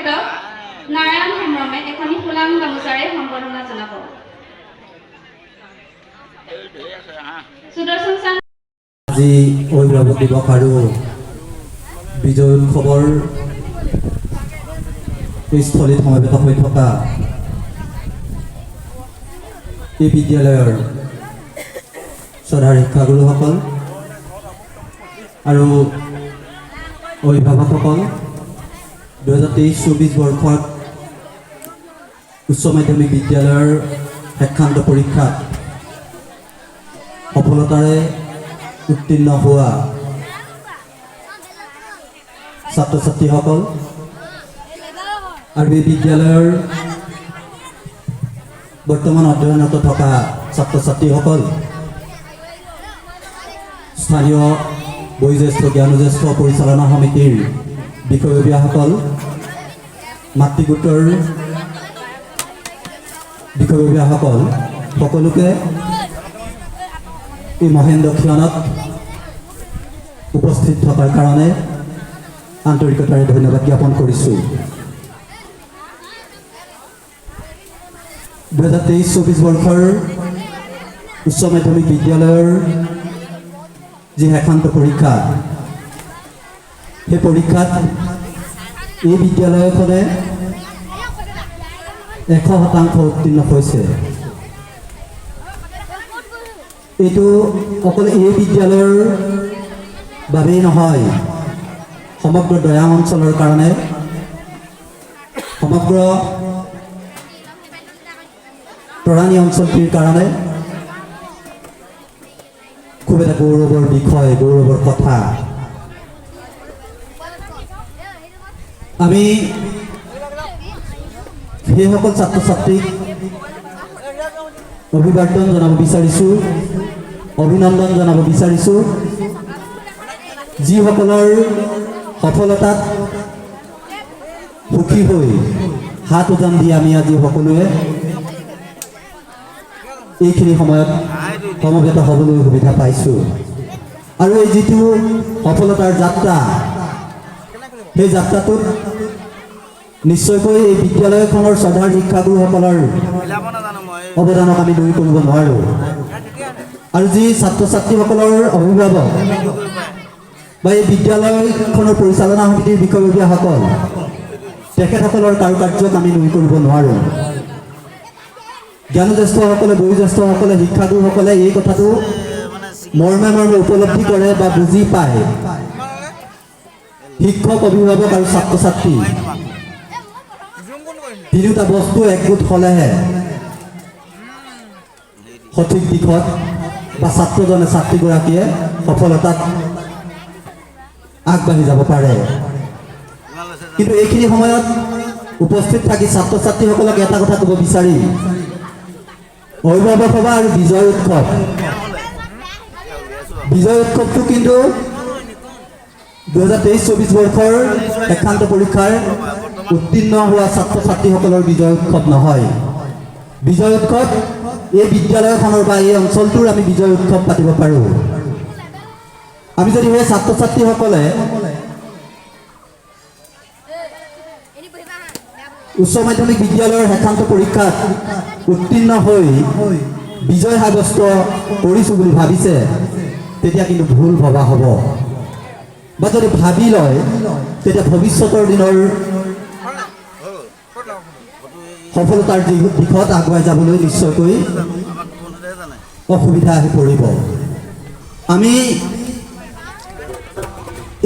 তেখেতক নাৰায়ণ হেমব্ৰমে এখনি ফুলাম গামোচাৰে সম্বৰ্ধনা জনাব। সুদৰ্শন চান আজি অভিভাৱক দিৱস আৰু বিজয় উৎসৱৰ স্থলীত সমবেত হৈ থকা এই বিদ্যালয়ৰ শ্ৰদ্ধাৰ শিক্ষাগুৰুসকল আৰু অভিভাৱকসকল 2023-24 বৰ্ষত উচ্চ মাধ্যমিক বিদ্যালয়ৰ শিক্ষান্ত পৰীক্ষাত সফলতাৰে উত্তীৰ্ণ হোৱা ছাত্ৰ ছাত্ৰীসকল আৰু এই বিদ্যালয়ৰ বৰ্তমান অধ্যয়নৰত থকা ছাত্ৰ ছাত্ৰীসকল, স্থানীয় বয়োজ্যেষ্ঠ জ্ঞানজ্যেষ্ঠ পৰিচালনা সমিতিৰ বিষয়ববীয়াসকল, মাতৃগোটৰ বিষয়ববীয়াসকল সকলোকে এই মহেন দক্ষিণত উপস্থিত থকাৰ কাৰণে আন্তৰিকতাৰে ধন্যবাদ জ্ঞাপন কৰিছোঁ। 2023-24 বৰ্ষৰ উচ্চ মাধ্যমিক বিদ্যালয়ৰ যি শিক্ষান্ত পৰীক্ষা, সেই পৰীক্ষাত এই বিদ্যালয়খনে 100% উত্তীৰ্ণ হৈছে। এইটো অকল এই বিদ্যালয়ৰ বাবেই নহয়, সমগ্ৰ দৈয়াং অঞ্চলৰ কাৰণে, সমগ্ৰ তৰাণী অঞ্চলটিৰ কাৰণে খুব এটা গৌৰৱৰ বিষয়, গৌৰৱৰ কথা। আমি সেইসকল ছাত্ৰ ছাত্ৰীক অভিবাদন জনাব বিচাৰিছোঁ, অভিনন্দন জনাব বিচাৰিছোঁ, যিসকলৰ সফলতাত সুখী হৈ হাত উজান দি আমি আজি সকলোৱে এইখিনি সময়ত সমবেত হ'বলৈ সুবিধা পাইছোঁ। আৰু এই যিটো সফলতাৰ যাত্ৰা, সেই যাত্ৰাটোত নিশ্চয়কৈ এই বিদ্যালয়খনৰ শ্ৰদ্ধাৰ শিক্ষাগুৰুসকলৰ অৱদানক আমি দূৰ কৰিব নোৱাৰোঁ। আৰু যি ছাত্ৰ ছাত্ৰীসকলৰ অভিভাৱক বা এই বিদ্যালয়খনৰ পৰিচালনা সমিতিৰ বিষয়ববীয়াসকল, তেখেতসকলৰ কাৰুকাৰ্যক আমি দূৰ কৰিব নোৱাৰোঁ। জ্ঞানজ্যেষ্ঠসকলে, বয়োজ্যেষ্ঠসকলে, শিক্ষাগুৰুসকলে এই কথাটো মৰ্মে মৰ্মে উপলব্ধি কৰে বা বুজি পায়। শিক্ষক, অভিভাৱক আৰু ছাত্ৰ ছাত্ৰী তিনিওটা বস্তু একগোট হ'লেহে সঠিক দিশত বা ছাত্ৰজনে, ছাত্ৰীগৰাকীয়ে সফলতাত আগবাঢ়ি যাব পাৰে। কিন্তু এইখিনি সময়ত উপস্থিত থাকি ছাত্ৰ ছাত্ৰীসকলক এটা কথা ক'ব বিচাৰি, অভিভাৱক সভা আৰু বিজয় উৎসৱটো কিন্তু 2023-24 বৰ্ষৰ শিক্ষান্ত পৰীক্ষাৰ উত্তীৰ্ণ হোৱা ছাত্ৰ ছাত্ৰীসকলৰ বিজয় উৎসৱ নহয়। বিজয় উৎসৱ এই বিদ্যালয়খনৰ বা এই অঞ্চলটোৰ আমি বিজয় উৎসৱ পাতিব পাৰোঁ। আমি যদি সেই ছাত্ৰ ছাত্ৰীসকলে উচ্চ মাধ্যমিক বিদ্যালয়ৰ শিক্ষান্ত পৰীক্ষাত উত্তীৰ্ণ হৈ বিজয় সাব্যস্ত কৰিছোঁ বুলি ভাবিছে, তেতিয়া কিন্তু ভুল ভবা হ'ব। বা যদি ভাবি লয়, তেতিয়া ভৱিষ্যতৰ দিনৰ সফলতাৰ দিশত আগুৱাই যাবলৈ নিশ্চয়কৈ অসুবিধা আহি পৰিব। আমি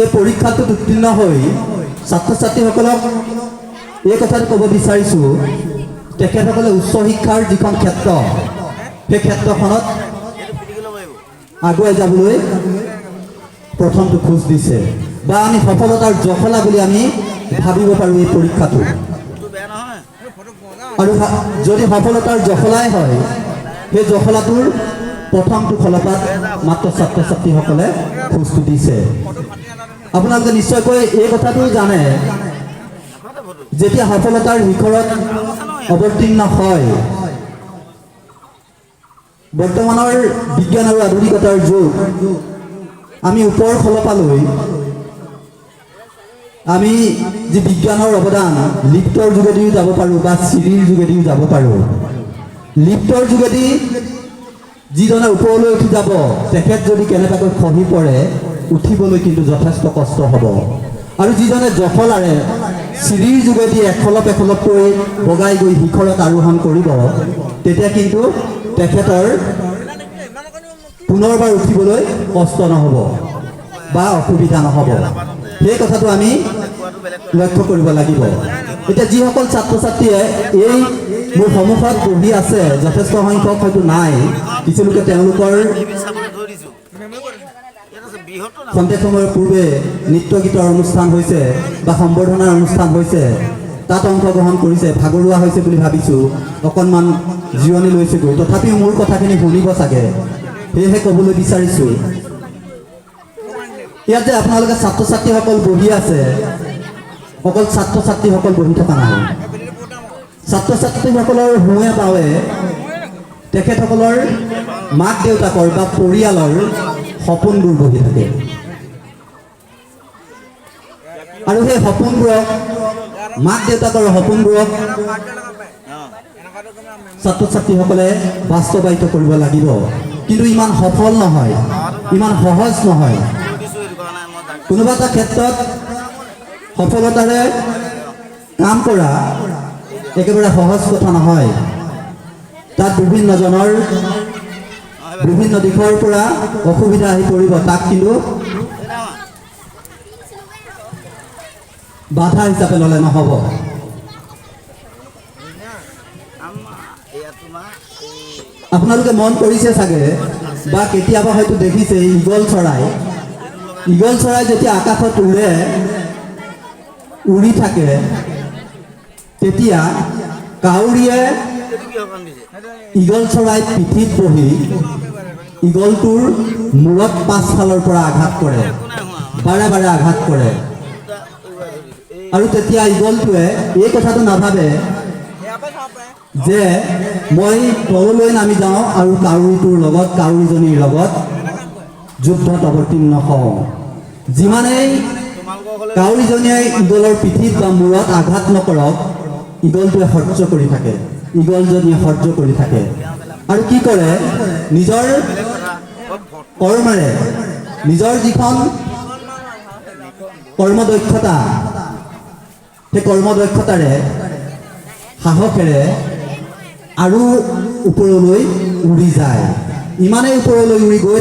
এই পৰীক্ষাটোত উত্তীৰ্ণ হৈ ছাত্ৰ ছাত্ৰীসকলক এই কথাটো ক'ব বিচাৰিছোঁ, তেখেতসকলে উচ্চ শিক্ষাৰ যিখন ক্ষেত্ৰ, সেই ক্ষেত্ৰখনত আগুৱাই যাবলৈ প্ৰথমটো খোজ দিছে বা আমি সফলতাৰ জখলা বুলি আমি ভাবিব পাৰোঁ এই পৰীক্ষাটো। আৰু যদি সফলতাৰ জখলাই হয়, সেই জখলাটোৰ প্ৰথমটো ফলপাত মাত্ৰ ছাত্ৰ ছাত্ৰীসকলে খোজটো দিছে। আপোনালোকে নিশ্চয়কৈ এই কথাটো জানে, যেতিয়া সফলতাৰ শিখৰত অৱতীৰ্ণ হয়, বৰ্তমানৰ বিজ্ঞান আৰু আধুনিকতাৰ যুগ, আমি ওপৰ ফলপালৈ আমি যি বিজ্ঞানৰ অৱদান লিফ্টৰ যোগেদিও যাব পাৰোঁ বা চিৰিৰ যোগেদিও যাব পাৰোঁ। লিফ্টৰ যোগেদি যিজনে ওপৰলৈ উঠি যাব তেখেত যদি কেনেবাকৈ খহি পৰে উঠিবলৈ কিন্তু যথেষ্ট কষ্ট হ'ব। আৰু যিজনে জখলাৰে চিৰিৰ যোগেদি এখলপকৈ বগাই গৈ শিখৰত আৰোহণ কৰিব তেতিয়া কিন্তু তেখেতৰ পুনৰবাৰ উঠিবলৈ কষ্ট নহ'ব বা অসুবিধা নহ'ব। সেই কথাটো আমি লক্ষ্য কৰিব লাগিব। এতিয়া যিসকল ছাত্ৰ ছাত্ৰীয়ে এই মোৰ সন্মুখত বহি আছে যথেষ্ট সংখ্যক হয়তো নাই, কিছুলোকে তেওঁলোকৰ খন্তেক সময়ৰ পূৰ্বে নৃত্য গীতৰ অনুষ্ঠান হৈছে বা সম্বৰ্ধনাৰ অনুষ্ঠান হৈছে, তাত অংশগ্ৰহণ কৰিছে, ভাগৰুৱা হৈছে বুলি ভাবিছোঁ, অকণমান জিৰণি লৈছেগৈ। তথাপিও মোৰ কথাখিনি শুনিব চাগে, সেয়েহে ক'বলৈ বিচাৰিছোঁ ইয়াত যে আপোনালোকে ছাত্ৰ ছাত্ৰীসকল বহি আছে, অকল ছাত্ৰ ছাত্ৰীসকল বহি থকা নাই। ছাত্ৰ ছাত্ৰীসকলৰ হোৱে বাৱে তেখেতসকলৰ মাক দেউতাকৰ বা পৰিয়ালৰ সপোনবোৰ বহি থাকে। আৰু সেই সপোনবোৰক মাক দেউতাকৰ সপোনবোৰক ছাত্ৰ ছাত্ৰীসকলে বাস্তৱায়িত কৰিব লাগিব। কিন্তু ইমান সফল নহয়, ইমান সহজ নহয়। কোনোবা এটা ক্ষেত্ৰত সফলতাৰে কাম কৰা একেবাৰে সহজ কথা নহয়। তাত বিভিন্নজনৰ বিভিন্ন দিশৰ পৰা অসুবিধা আহি পৰিব, তাক কিন্তু বাধা হিচাপে ল'লে নহ'ব। আপোনালোকে মন কৰিছে চাগে বা কেতিয়াবা হয়তো দেখিছে ঈগল চৰাই। ঈগল চৰাই যেতিয়া আকাশত উৰে, উৰি থাকে, তেতিয়া কাউৰীয়ে ঈগল চৰাই পিঠিত বহি ঈগলটোৰ মূৰত পাছফালৰ পৰা আঘাত কৰে, বাৰে বাৰে আঘাত কৰে। আৰু তেতিয়া ঈগলটোৱে এই কথাটো নাভাবে যে মই তললৈ নামি যাওঁ আৰু কাউৰীটোৰ লগত, কাউৰীজনীৰ লগত যুদ্ধত অৱতীৰ্ণ হওঁ। যিমানেই কাউৰীজনীয়ে ঈগলৰ পিঠিত বা মূৰত আঘাত নকৰক, ঈগলটোৱে সহ্য কৰি থাকে, ঈগলজনীয়ে সহ্য কৰি থাকে। আৰু কি কৰে, নিজৰ কৰ্মেৰে, নিজৰ যিখন কৰ্মদক্ষতা, সেই কৰ্মদক্ষতাৰে সাহসেৰে আৰু ওপৰলৈ উৰি যায়। ইমানেই ওপৰলৈ উৰি গৈ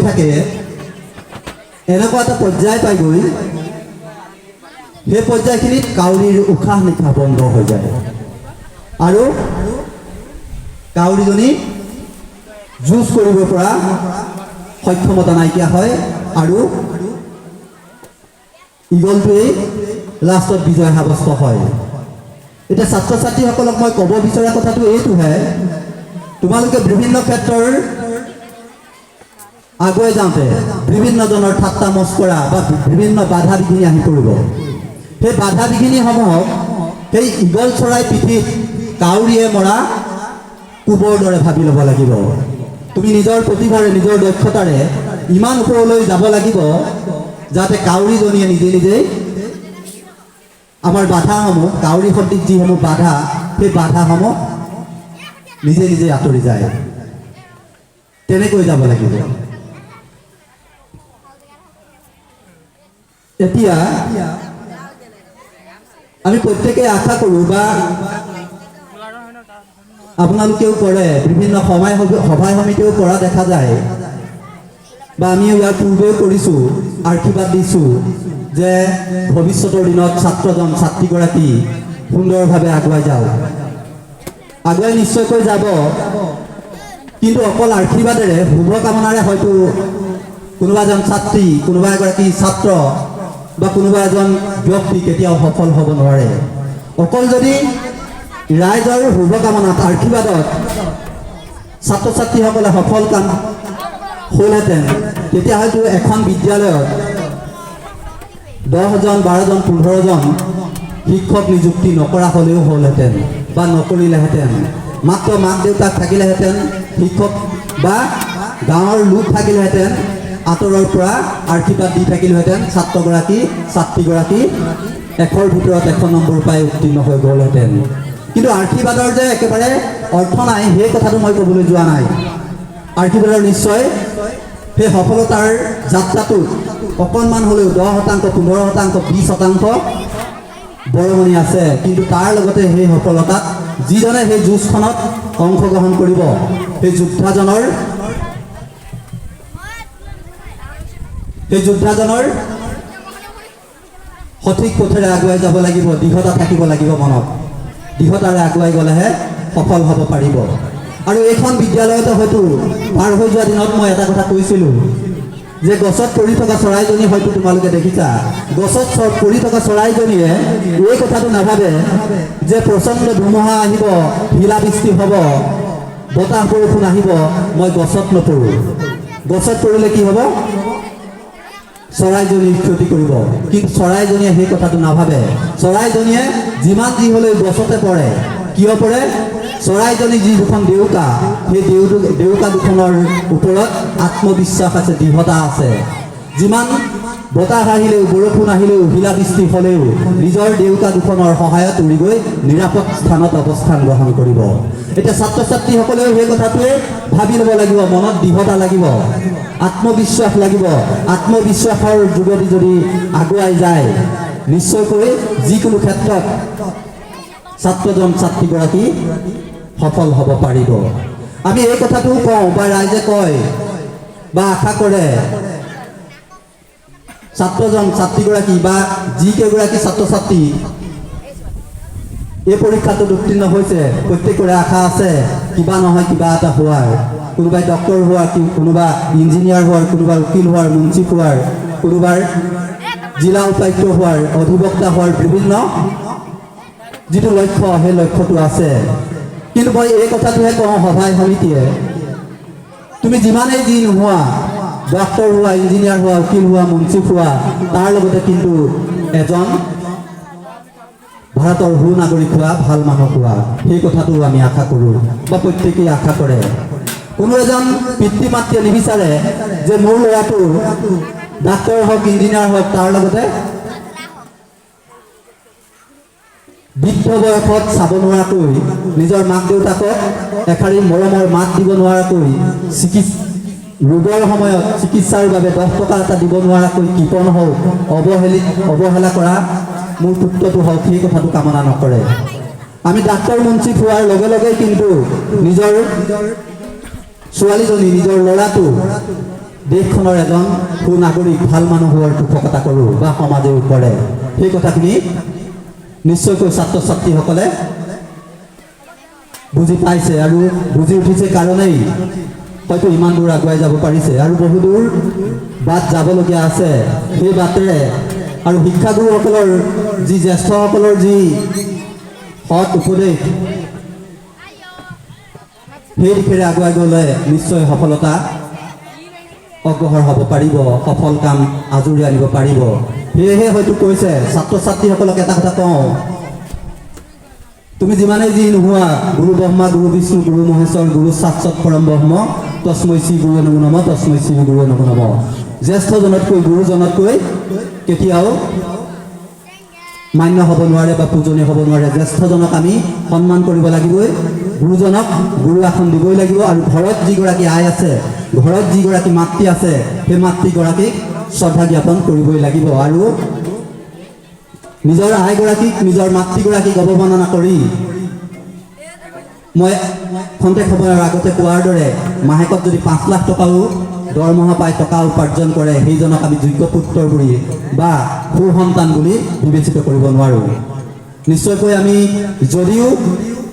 থাকে, এনেকুৱা এটা পৰ্যায় পাইগৈ, সেই পৰ্যায়খিনিত কাউৰীৰ উশাহ নিশাহ বন্ধ হৈ যায় আৰু কাউৰীজনী যুঁজ কৰিব পৰা সক্ষমতা নাইকিয়া হয় আৰু ঈগলটোৱেই লাষ্টত বিজয় সাব্যস্ত হয়। এতিয়া ছাত্ৰ ছাত্ৰীসকলক মই ক'ব বিচৰা কথাটো এইটোহে, তোমালোকে বিভিন্ন ক্ষেত্ৰৰ আগুৱাই যাওঁতে বিভিন্নজনৰ ঠাট্টা মস্কৰা বা বিভিন্ন বাধা বিঘিনি আহি পৰিব। সেই বাধা বিঘিনিসমূহক সেই ঈগল চৰাই পিঠিত কাউৰীয়ে মৰা কোবৰ দৰে ভাবি ল'ব লাগিব। তুমি নিজৰ প্ৰতিভাৰে, নিজৰ দক্ষতাৰে ইমান ওপৰলৈ যাব লাগিব যাতে কাউৰীজনীয়ে নিজে নিজেই আমাৰ বাধাসমূহ, কাউৰী সদৃশ যিসমূহ বাধা, সেই বাধাসমূহ নিজে নিজে আঁতৰি যায়। তেনেকৈ যাব লাগিব। এতিয়া আমি প্ৰত্যেকে আশা কৰোঁ বা আপোনালোকেও কৰে, বিভিন্ন সভাই সমিতিও কৰা দেখা যায় বা আমিও ইয়াৰ পূৰ্বেও কৰিছোঁ, আশীৰ্বাদ দিছোঁ যে ভৱিষ্যতৰ দিনত ছাত্ৰজন ছাত্ৰীগৰাকী সুন্দৰভাৱে আগুৱাই যাওক। আগুৱাই নিশ্চয়কৈ যাব, কিন্তু অকল আশীৰ্বাদেৰে, শুভকামনাৰে হয়তো কোনোবা এজন ছাত্ৰী, কোনোবা এগৰাকী ছাত্ৰ বা কোনোবা এজন ব্যক্তি কেতিয়াও সফল হ'ব নোৱাৰে। অকল যদি ৰাইজৰ শুভকামনাত, আশীৰ্বাদত ছাত্ৰ ছাত্ৰীসকলে সফল কাম হ'লহেঁতেন, তেতিয়া হয়তো এখন বিদ্যালয়ত 10জন, 12জন, 15জন শিক্ষক নিযুক্তি নকৰা হ'লেও হ'লহেঁতেন বা নকৰিলেহেঁতেন। মাত্ৰ মাক দেউতাক থাকিলেহেঁতেন, শিক্ষক বা গাঁৱৰ লোক থাকিলেহেঁতেন, আঁতৰৰ পৰা আশীৰ্বাদ দি থাকিলোহেঁতেন ছাত্ৰগৰাকী ছাত্ৰীগৰাকী 100ৰ ভিতৰত 100 নম্বৰ পাই উত্তীৰ্ণ হৈ গ'লহেঁতেন। কিন্তু আশীৰ্বাদৰ যে একেবাৰে অৰ্থ নাই সেই কথাটো মই ক'বলৈ যোৱা নাই। আশীৰ্বাদৰ নিশ্চয় সেই সফলতাৰ যাত্ৰাটোত অকণমান হ'লেও 10%, 15%, 20% বৰঙণি আছে। কিন্তু তাৰ লগতে সেই সফলতাত যিজনে সেই যুঁজখনত অংশগ্ৰহণ কৰিব সেই যোদ্ধাজনৰ সঠিক পথেৰে আগুৱাই যাব লাগিব, দৃঢ়তা থাকিব লাগিব মনত। দৃঢ়তাৰে আগুৱাই গ'লেহে সফল হ'ব পাৰিব। আৰু এইখন বিদ্যালয়তে হয়তো পাৰ হৈ যোৱা দিনত মই এটা কথা কৈছিলোঁ যে গছত পৰি থকা চৰাইজনী হয়তো তোমালোকে দেখিছা। গছত পৰি থকা চৰাইজনীয়ে এই কথাটো নাভাবে যে প্ৰচণ্ড ধুমুহা আহিব, শিলাবৃষ্টি হ'ব, বতাহ বৰষুণ আহিব, মই গছত নপৰোঁ। গছত পৰিলে কি হ'ব? চৰাইজনীৰ ক্ষতি কৰিব। কিন্তু চৰাইজনীয়ে সেই কথাটো নাভাবে। চৰাইজনীয়ে যিমান যি হ'লেও গছতে পৰে। কিয় পৰে? চৰাইজনী যি দুখন ডেউকা, সেই ডেউকা দুখনৰ ওপৰত আত্মবিশ্বাস আছে, দৃঢ়তা আছে। যিমান বতাহ আহিলেও, বৰষুণ আহিলেও, শিলাবৃষ্টি হ'লেও নিজৰ ডেউকা দুখনৰ সহায়ত উৰি গৈ নিৰাপদ স্থানত অৱস্থান গ্ৰহণ কৰিব। এতিয়া ছাত্ৰ ছাত্ৰীসকলেও সেই কথাটোৱে ভাবি ল'ব লাগিব। মনত দৃঢ়তা লাগিব, আত্মবিশ্বাস লাগিব। আত্মবিশ্বাসৰ যোগেদি যদি আগুৱাই যায় নিশ্চয়কৈ যিকোনো ক্ষেত্ৰত ছাত্ৰজন ছাত্ৰীগৰাকী সফল হ'ব পাৰিব। আমি এই কথাটোও কওঁ বা ৰাইজে কয় বা আশা কৰে ছাত্ৰজন ছাত্ৰীগৰাকী বা যিকেইগৰাকী ছাত্ৰ ছাত্ৰী এই পৰীক্ষাটোত উত্তীৰ্ণ হৈছে প্ৰত্যেকৰে আশা আছে কিবা নহয় কিবা এটা হোৱাৰ। কোনোবাই ডক্টৰ হোৱাৰ, কোনোবা ইঞ্জিনিয়াৰ হোৱাৰ, কোনোবা উকিল হোৱাৰ, মুঞ্চিফ হোৱাৰ, কোনোবাৰ জিলা উপায়ুক্ত হোৱাৰ, অধিবক্তা হোৱাৰ, বিভিন্ন যিটো লক্ষ্য সেই লক্ষ্যটো আছে। কিন্তু মই এই কথাটোহে কওঁ সভাই সমিতিয়ে, তুমি যিমানেই যি নোহোৱা, ডক্টৰ হোৱা, ইঞ্জিনিয়াৰ হোৱা, উকিল হোৱা, মুঞ্চিফ হোৱা, তাৰ লগতে কিন্তু এজন ভাৰতৰ সু নাগৰিক হোৱা, ভাল মানুহ হোৱা, সেই কথাটো আমি আশা কৰোঁ বা প্ৰত্যেকেই আশা কৰে। কোনো এজন পিতৃ মাতৃয়ে নিবিচাৰে যে মোৰ ল'ৰাটো ডাক্তৰ হওক, ইঞ্জিনিয়াৰ হওক, তাৰ লগতে বৃদ্ধ বয়সত চাব নোৱাৰাকৈ, নিজৰ মাক দেউতাকক এষাৰি মৰমৰ মাত দিব নোৱাৰাকৈ, ৰোগৰ সময়ত চিকিৎসাৰ বাবে 10 টকা এটা দিব নোৱাৰাকৈ কৃপণ হওক, অৱহেলা কৰা মোৰ পুত্ৰটো হওক, সেই কথাটো কামনা নকৰে। আমি ডাক্তৰ মুঞ্চিফ হোৱাৰ লগে লগে কিন্তু নিজৰ ছোৱালীজনী, নিজৰ ল'ৰাটো দেশখনৰ এজন সু নাগৰিক, ভাল মানুহ হোৱাৰ পোষকতা কৰোঁ বা সমাজেও কৰে। সেই কথাখিনি নিশ্চয়কৈ ছাত্ৰ ছাত্ৰীসকলে বুজি পাইছে আৰু বুজি উঠিছে কাৰণেই হয়তো ইমান দূৰ আগুৱাই যাব পাৰিছে আৰু বহুদূৰ বাট যাবলগীয়া আছে। সেই বাটেৰে আৰু শিক্ষাগুৰুসকলৰ যি জ্যেষ্ঠসকলৰ যি সৎ উপদেশ, সেই দিশেৰে আগুৱাই গ'লে নিশ্চয় সফলতা অগ্ৰসৰ হ'ব পাৰিব, সফল কাম আজৰি আনিব পাৰিব। সেয়েহে হয়তো কৈছে ছাত্ৰ ছাত্ৰীসকলক এটা কথা কওঁ, তুমি যিমানেই যি নোহোৱা, গুৰু ব্ৰহ্মা, গুৰু বিষ্ণু, গুৰু মহেশ্বৰ, গুৰু সাক্ষাৎ পৰম ব্ৰহ্ম, তস্मै শ্ৰী গুৰু নমো নমঃ, তস্मै শ্ৰী গুৰু নমো নমঃ। জ্যেষ্ঠজনতকৈ, গুৰুজনতকৈ কেতিয়াও মান্য হ'ব নোৱাৰে বা পূজনীয় হ'ব নোৱাৰে। জ্যেষ্ঠজনক আমি সন্মান কৰিব লাগিবই, গুৰুজনক গুৰু আসন দিবই লাগিব। আৰু ঘৰত যিগৰাকী আই আছে, ঘৰত যিগৰাকী মাতৃ আছে, সেই মাতৃগৰাকীক শ্ৰদ্ধা জ্ঞাপন কৰিবই লাগিব। আৰু নিজৰ আইগৰাকীক, নিজৰ মাতৃগৰাকীক অৱমাননা কৰি মই খন্তেক সময়ৰ আগতে কোৱাৰ দৰে মাহেকত যদি 5 লাখ টকাও দৰমহা পাই, টকা উপাৰ্জন কৰে, সেইজনক আমি যোগ্য পুত্ৰ বুলি বা সু সন্তান বুলি বিবেচিত কৰিব নোৱাৰোঁ। নিশ্চয়কৈ আমি যদিও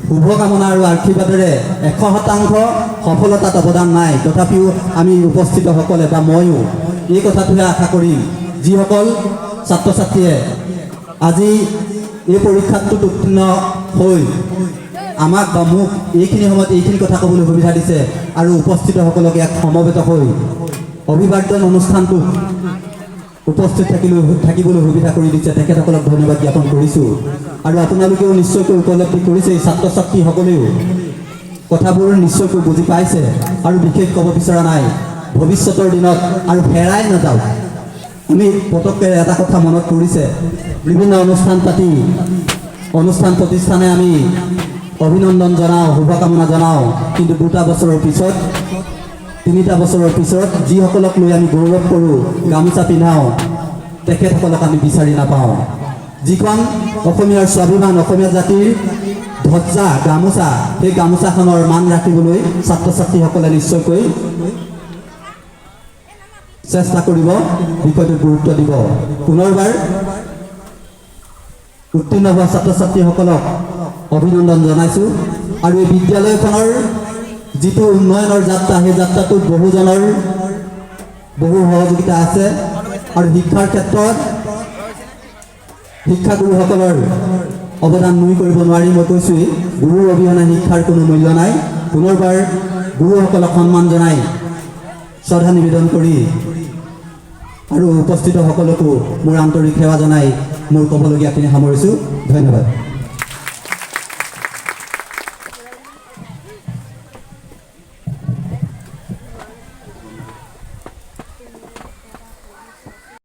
শুভকামনা আৰু আশীৰ্বাদেৰে 100% সফলতাত অৱদান নাই, তথাপিও আমি উপস্থিতসকলে বা ময়ো এই কথাটোহে আশা কৰিম, যিসকল ছাত্ৰ ছাত্ৰীয়ে আজি এই পৰীক্ষাটোত উত্তীৰ্ণ হৈ আমাক বা মোক এইখিনি সময়ত এইখিনি কথা ক'বলৈ সুবিধা দিছে আৰু উপস্থিতসকলক ইয়াত সমবেত হৈ অভিবাদন অনুষ্ঠানটোত উপস্থিত থাকিবলৈ সুবিধা কৰি দিছে, তেখেতসকলক ধন্যবাদ জ্ঞাপন কৰিছোঁ। আৰু আপোনালোকেও নিশ্চয়কৈ উপলব্ধি কৰিছে, ছাত্ৰ ছাত্ৰীসকলেও কথাবোৰ নিশ্চয়কৈ বুজি পাইছে আৰু বিশেষ ক'ব বিচৰা নাই। ভৱিষ্যতৰ দিনত আৰু হেৰাই নাযাওক। আমি পটককৈ এটা কথা মনত পৰিছে, বিভিন্ন অনুষ্ঠান প্ৰতিষ্ঠানে আমি অভিনন্দন জনাওঁ, শুভকামনা জনাওঁ, কিন্তু 2টা বছৰৰ পিছত 3টা বছৰৰ পিছত যিসকলক লৈ আমি গৌৰৱ কৰোঁ, গামোচা পিন্ধাওঁ, তেখেতসকলক আমি বিচাৰি নাপাওঁ। যিখন অসমীয়াৰ স্বাভিমান, অসমীয়া জাতিৰ ধ্বজা গামোচা, সেই গামোচাখনৰ মান ৰাখিবলৈ ছাত্ৰ ছাত্ৰীসকলে নিশ্চয়কৈ চেষ্টা কৰিব, বিষয়টোত গুৰুত্ব দিব। পুনৰবাৰ উত্তীৰ্ণ হোৱা ছাত্ৰ ছাত্ৰীসকলক অভিনন্দন জনাইছোঁ। আৰু এই বিদ্যালয়খনৰ যিটো উন্নয়নৰ যাত্ৰা, সেই যাত্ৰাটোত বহুজনৰ বহু সহযোগিতা আছে। আৰু শিক্ষাৰ ক্ষেত্ৰত শিক্ষাগুৰুসকলৰ অৱদান নুই কৰিব নোৱাৰি। মই কৈছোঁৱেই, গুৰুৰ অবিহনে শিক্ষাৰ কোনো মূল্য নাই। পুনৰবাৰ গুৰুসকলক সন্মান জনাই, শ্ৰদ্ধা নিবেদন কৰি আৰু উপস্থিত সকলকো মোৰ আন্তৰিক সেৱা জনাই মোৰ ক'বলগীয়াখিনি সামৰিছোঁ। ধন্যবাদ।